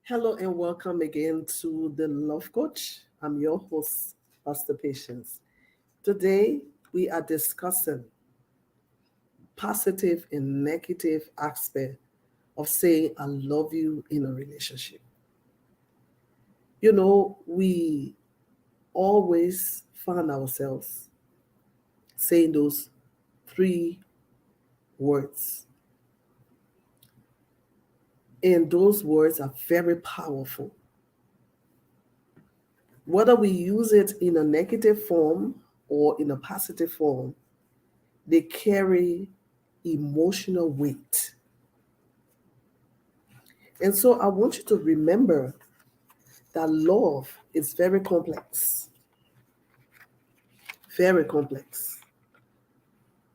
Hello and welcome again to the Love Coach. I'm your host, Pastor Patience. Today we are discussing positive and negative aspect of saying I love you in a relationship. We always find ourselves saying those three words. And those words are very powerful. Whether we use it in a negative form or in a positive form, they carry emotional weight. And so I want you to remember that love is very complex, very complex.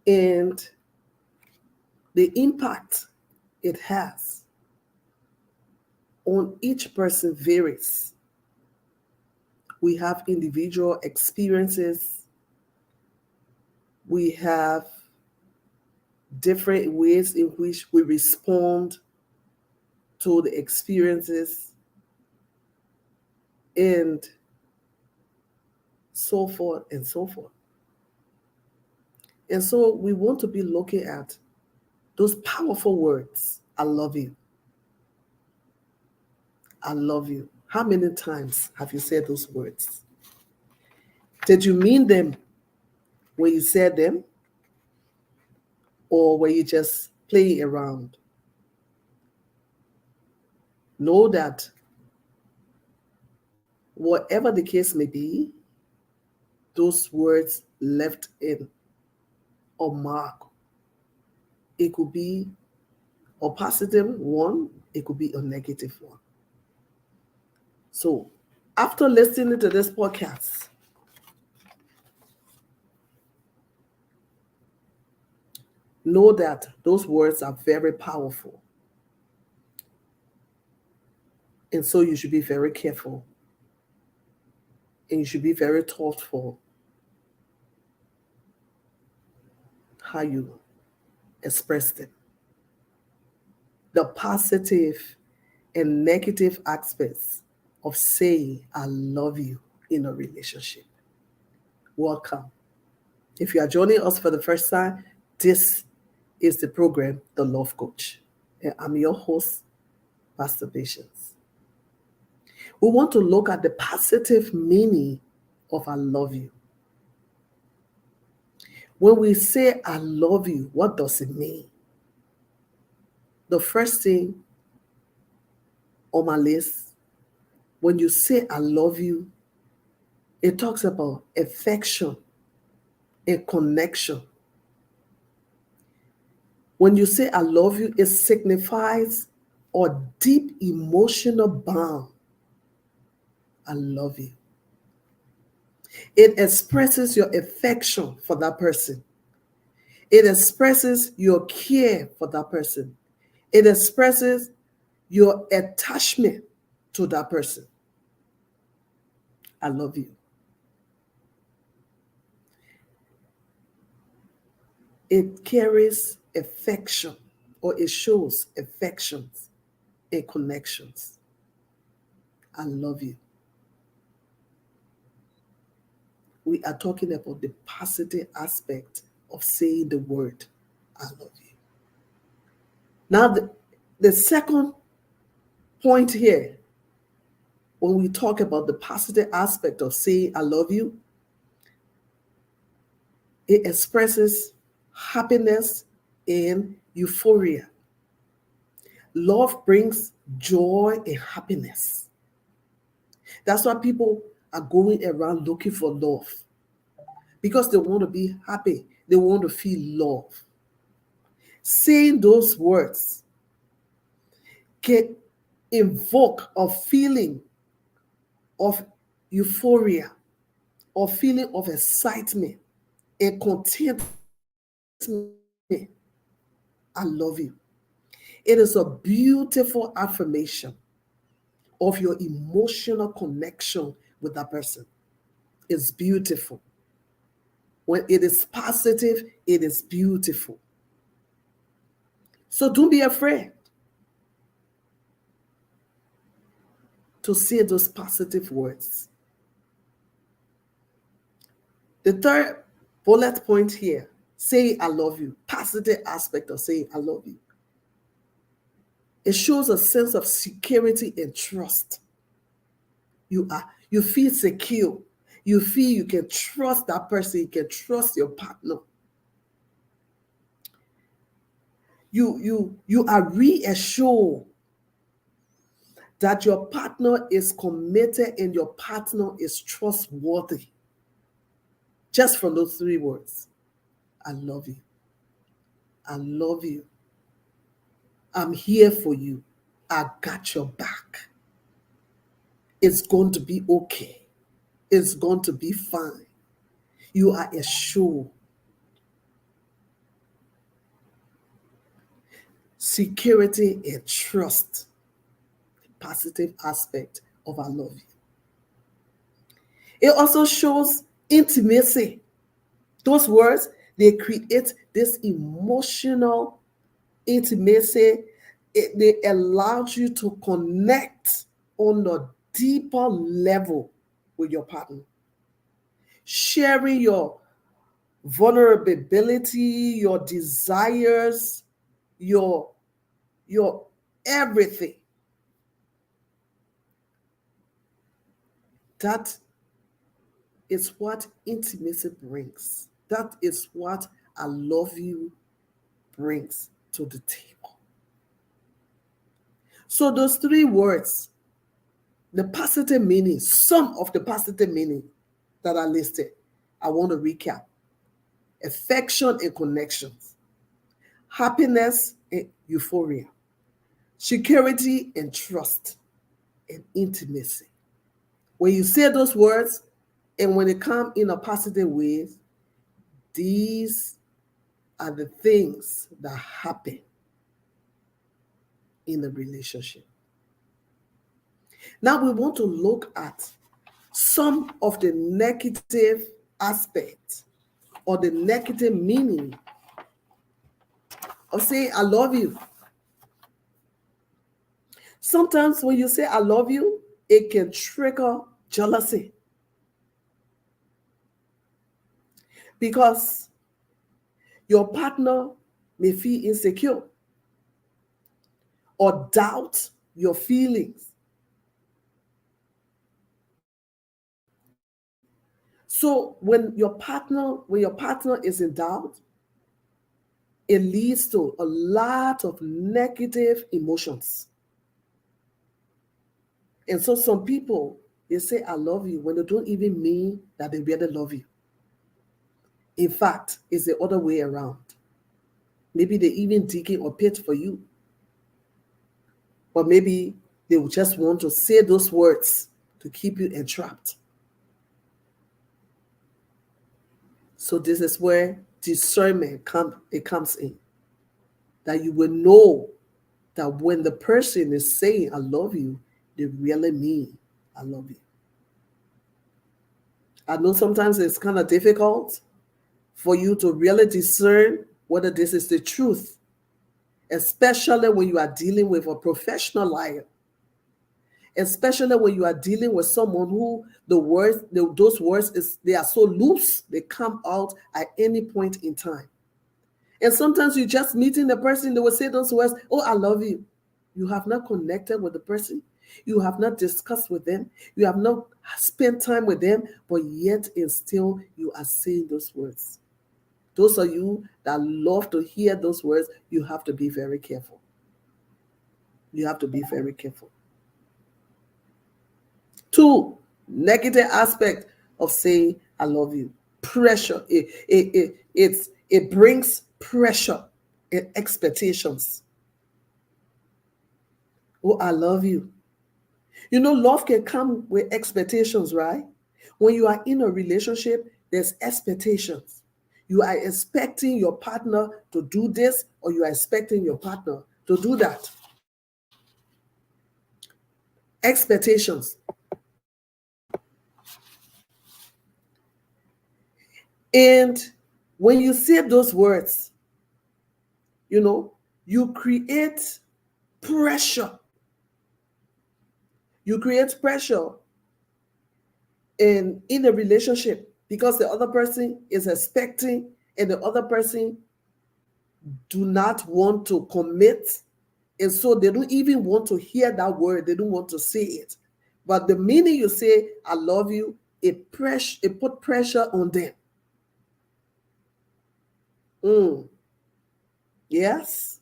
And the impact it has on each person varies. We have individual experiences, we have different ways in which we respond to the experiences, and so forth and so forth. And so we want to be looking at those powerful words. I love you. I love you. How many times have you said those words? Did you mean them when you said them? Or were you just playing around? Know that whatever the case may be, those words left in a mark. It could be a positive one, it could be a negative one. So after listening to this podcast, know that those words are very powerful. And so you should be very careful. And you should be very thoughtful how you express them. The positive and negative aspects of saying I love you in a relationship. Welcome. If you are joining us for the first time, this is the program, The Love Coach. And I'm your host, Pastor Patience. We want to look at the positive meaning of I love you. When we say I love you, what does it mean? The first thing on my list, when you say I love you, it talks about affection and connection. When you say I love you, it signifies a deep emotional bond. I love you. It expresses your affection for that person. It expresses your care for that person. It expresses your attachment to that person. I love you. It carries affection, or it shows affections and connections. I love you. We are talking about the positive aspect of saying the word, I love you. Now, the second point here, when we talk about the positive aspect of saying I love you, it expresses happiness and euphoria. Love brings joy and happiness. That's why people are going around looking for love, because they want to be happy. They want to feel love. Saying those words can invoke a feeling of euphoria, or feeling of excitement and contentment. I love you. It is a beautiful affirmation of your emotional connection with that person. It's beautiful. When it is positive, it is beautiful. So don't be afraid. to say those positive words. The third bullet point here, say I love you, positive aspect of saying I love you. It shows a sense of security and trust. You feel secure. You feel you can trust that person, you can trust your partner. You are reassured that your partner is committed and your partner is trustworthy. Just from those three words. I love you. I love you. I'm here for you. I got your back. It's going to be okay. It's going to be fine. You are assured. Security and trust. Positive aspect of I love you. It also shows intimacy. Those words, they create this emotional intimacy. They allow you to connect on a deeper level with your partner. Sharing your vulnerability, your desires, your everything. That is what intimacy brings. That is what I love you brings to the table. So those three words, the positive meaning, some of the positive meaning that are listed, I want to recap. Affection and connections, happiness and euphoria, security and trust, and intimacy. When you say those words, and when they come in a positive way, these are the things that happen in the relationship. Now we want to look at some of the negative aspects or the negative meaning of saying I love you. Sometimes when you say I love you, it can trigger jealousy. Because your partner may feel insecure or doubt your feelings. So when your partner is in doubt, it leads to a lot of negative emotions. And so some people, they say I love you when they don't even mean that they really love you. In fact, it's the other way around. Maybe they even digging a pit for you. Or maybe they will just want to say those words to keep you entrapped. So this is where discernment comes in. That you will know that when the person is saying I love you, they really mean I love you. I know sometimes it's kind of difficult for you to really discern whether this is the truth, especially when you are dealing with a professional liar, especially when you are dealing with someone who those words they are so loose, they come out at any point in time. And sometimes you just meeting the person, they will say those words, oh, I love you. You have not connected with the person. You have not discussed with them. You have not spent time with them, but yet and still you are saying those words. Those of you that love to hear those words, you have to be very careful. You have to be very careful. 2, negative aspect of saying I love you. Pressure. It brings pressure and expectations. Oh, I love you. You know, love can come with expectations, right? When you are in a relationship, there's expectations. You are expecting your partner to do this, or you are expecting your partner to do that. Expectations. And when you say those words, you create pressure. You create pressure in a relationship because the other person is expecting and the other person do not want to commit, and so they don't even want to hear that word. They don't want to say it. But the minute you say I love you, it put pressure on them. Yes,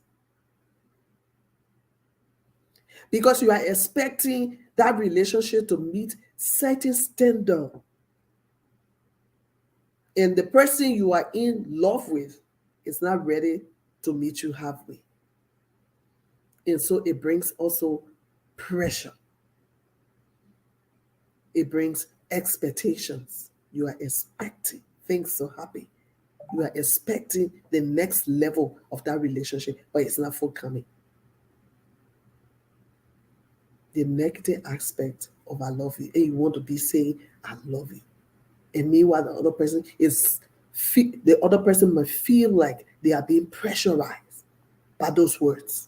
because you are expecting that relationship to meet certain standard, and the person you are in love with is not ready to meet you halfway, and so it brings also pressure. It brings expectations. You are expecting things to happen. You are expecting the next level of that relationship, but it's not forthcoming. The negative aspect of I love you, and you want to be saying I love you, and meanwhile the other person might feel like they are being pressurized by those words.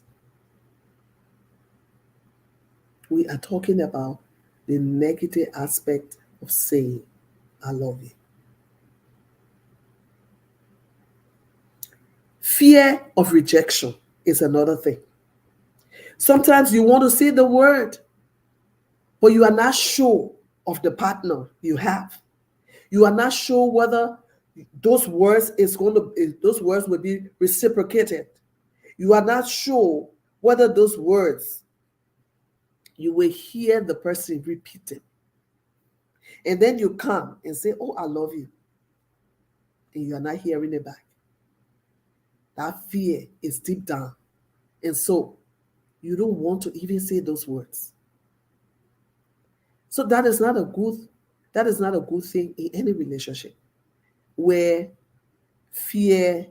We are talking about the negative aspect of saying I love you. Fear of rejection is another thing. Sometimes you want to say the word, but you are not sure of the partner you have. You are not sure whether those words will be reciprocated. You are not sure whether those words you will hear the person repeating. And then you come and say, oh, I love you. And you are not hearing it back. That fear is deep down. And so you don't want to even say those words. So that is not a good thing in any relationship where fear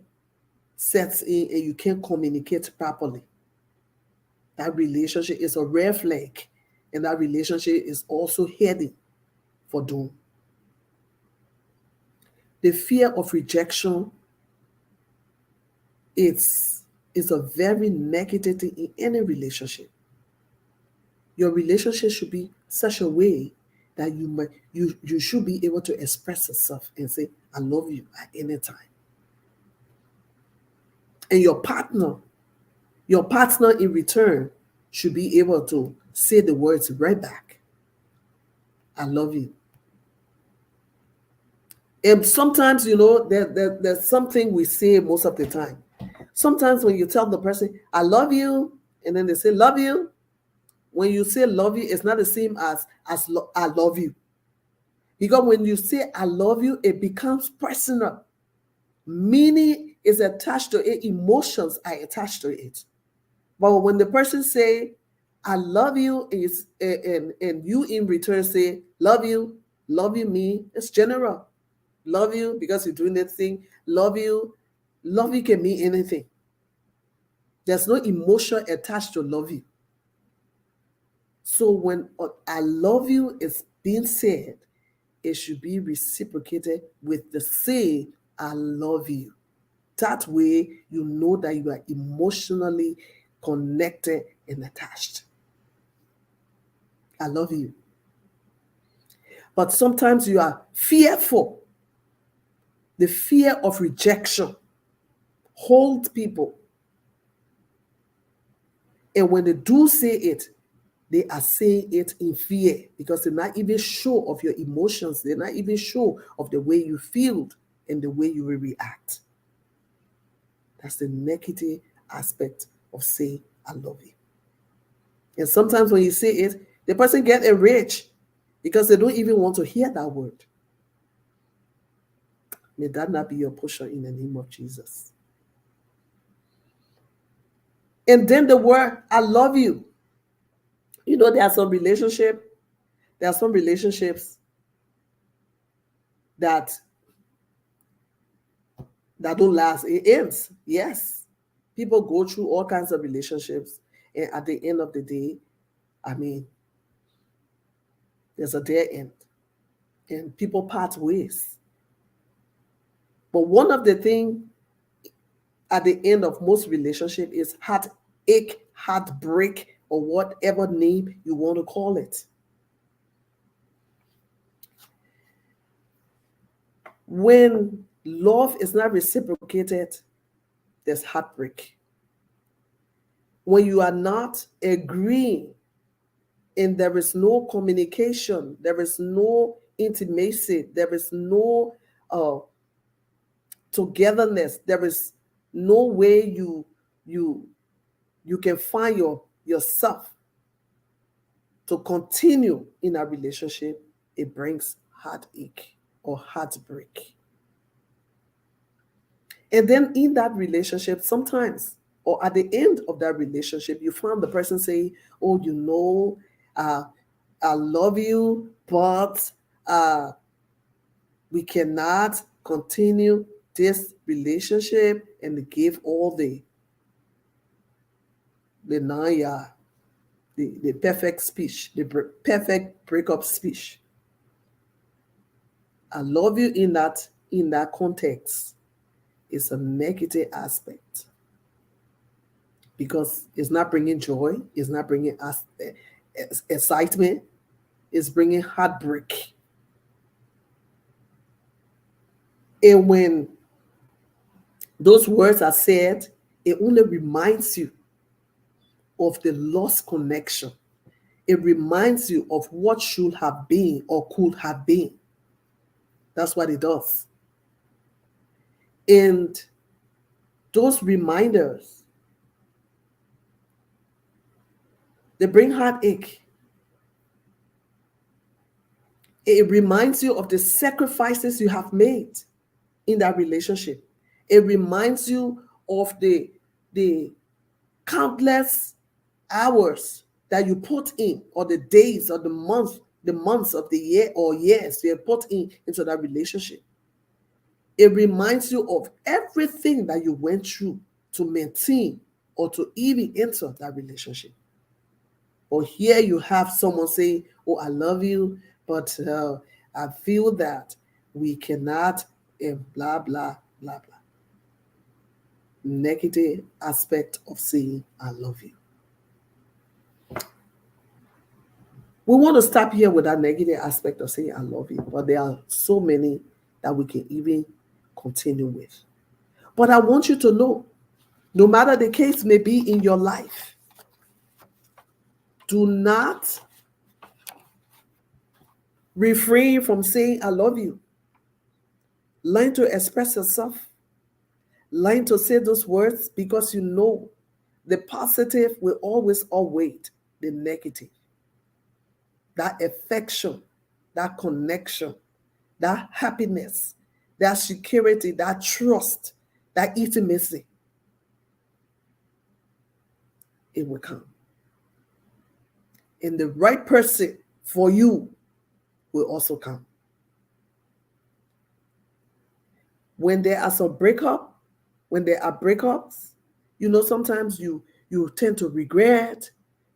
sets in and you can't communicate properly. That relationship is a red flag, and that relationship is also heading for doom. The fear of rejection is a very negative thing in any relationship. Your relationship should be such a way that you should be able to express yourself and say, I love you at any time. And your partner in return should be able to say the words right back. I love you. And sometimes, there's something we say most of the time. Sometimes when you tell the person, I love you, and then they say, love you, when you say love you, it's not the same as I love you. Because when you say I love you, it becomes personal. Meaning is attached to it, emotions are attached to it. But when the person say, I love you, and you in return say, love you me, it's general. Love you because you're doing that thing. Love you can mean anything. There's no emotion attached to love you. So when I love you is being said, it should be reciprocated with the say, I love you. That way, you know that you are emotionally connected and attached. I love you. But sometimes you are fearful. The fear of rejection holds people. And when they do say it, they are saying it in fear because they're not even sure of your emotions. They're not even sure of the way you feel and the way you will react. That's the negative aspect of saying, I love you. And sometimes when you say it, the person gets enraged because they don't even want to hear that word. May that not be your portion in the name of Jesus. And then the word, I love you. There are some relationships that don't last. It ends. Yes. People go through all kinds of relationships. And at the end of the day, there's a dead end. And people part ways. But one of the things at the end of most relationships is heartache, heartbreak, or whatever name you want to call it. When love is not reciprocated, there's heartbreak. When you are not agreeing and there is no communication, there is no intimacy, there is no togetherness, there is no way you can find yourself to continue in a relationship, it brings heartache or heartbreak. And then in that relationship, sometimes, or at the end of that relationship, you find the person say, oh, I love you, but we cannot continue this relationship, and they give all the naya, the perfect speech, the perfect breakup speech. I love you in that context is a negative aspect because it's not bringing joy, it's not bringing us excitement, it's bringing heartbreak. And when those words are said, it only reminds you of the lost connection. It reminds you of what should have been or could have been. That's what it does. And those reminders, they bring heartache. It reminds you of the sacrifices you have made in that relationship. It reminds you of the countless hours that you put in, or the days or the months of the year or years you have put into that relationship. It reminds you of everything that you went through to maintain or to even enter that relationship. Or here you have someone say, oh, I love you, but I feel that we cannot, blah, blah, blah, blah. Negative aspect of saying, I love you. We want to stop here with that negative aspect of saying, I love you, but there are so many that we can even continue with. But I want you to know, no matter the case may be in your life, do not refrain from saying, I love you. Learn to express yourself. Learn to say those words because you know the positive will always outweigh the negative. That affection, that connection, that happiness, that security, that trust, that intimacy, it will come. And the right person for you will also come. When there are some breakup, when there are breakups, sometimes you tend to regret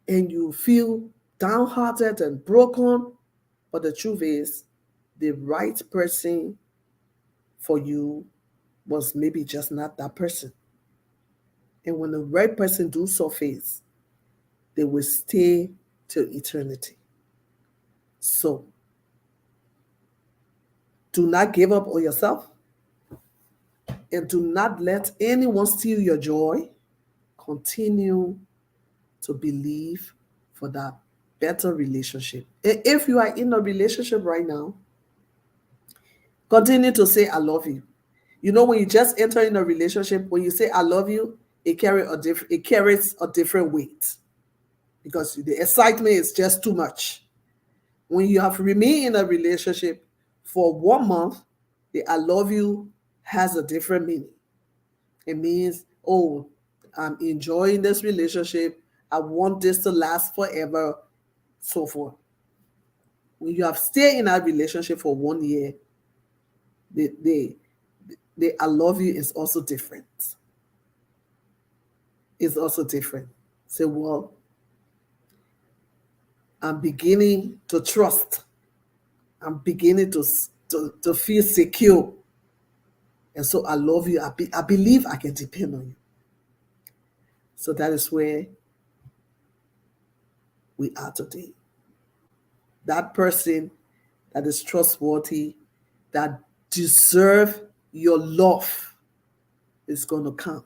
and you feel downhearted and broken. But the truth is, the right person for you was maybe just not that person. And when the right person do surface, they will stay till eternity. So, do not give up on yourself, and do not let anyone steal your joy. Continue to believe for that better relationship. And if you are in a relationship right now, continue to say, I love you. When you just enter in a relationship, when you say, I love you, it carries a different weight because the excitement is just too much. When you have remained in a relationship for 1 month, the I love you has a different meaning. It means, oh, I'm enjoying this relationship. I want this to last forever, so forth. When you have stayed in that relationship for 1 year, the I love you is also different. It's also different. Say, well, I'm beginning to trust. I'm beginning to feel secure. And so I love you. I believe I can depend on you. So that is where we are today. That person that is trustworthy, that deserve your love is going to come.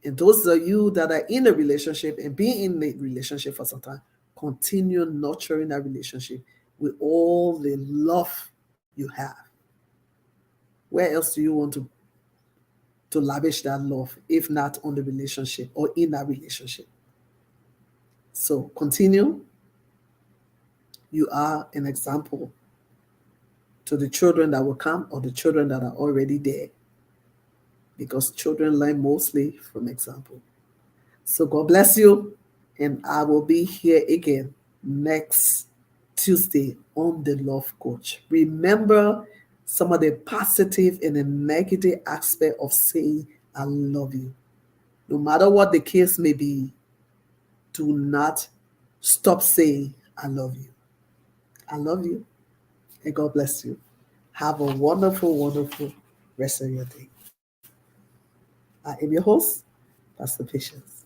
And those of you that are in a relationship and being in a relationship for some time, continue nurturing that relationship with all the love you have. Where else do you want to lavish that love, if not on the relationship or in that relationship? So continue. You are an example to the children that will come or the children that are already there, because children learn mostly from example. So God bless you, and I will be here again next Tuesday on the Love Coach. Remember some of the positive and the negative aspect of saying I love you. No matter what the case may be, do not stop saying I love you. I love you, and God bless you. Have a wonderful, wonderful rest of your day. I am your host, Pastor Patience.